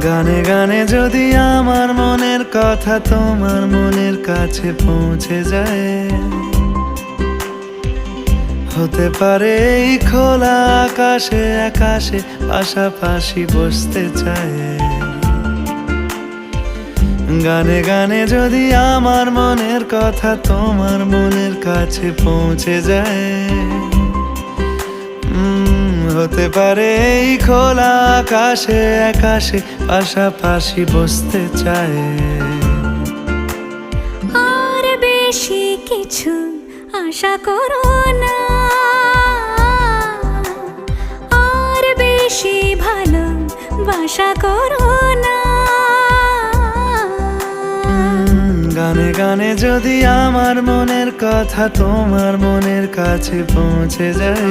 গানে গানে যদি আমার মনের কথা তোমার মনের কাছে পৌঁছে যায়, হতে পারে এই খোলা আকাশে আকাশে পাশাপাশি বসতে চায়। গানে গানে যদি আমার মনের কথা তোমার মনের কাছে পৌঁছে যায়, হতে পারে এই খোলা আকাশে আকাশে পাশাপাশি বসতে চায়। আর বেশি কিছু আশা করো না, আর বেশি ভালোবাসা করো না। গানে গানে যদি আমার মনের কথা তোমার মনের কাছে পৌঁছে যায়,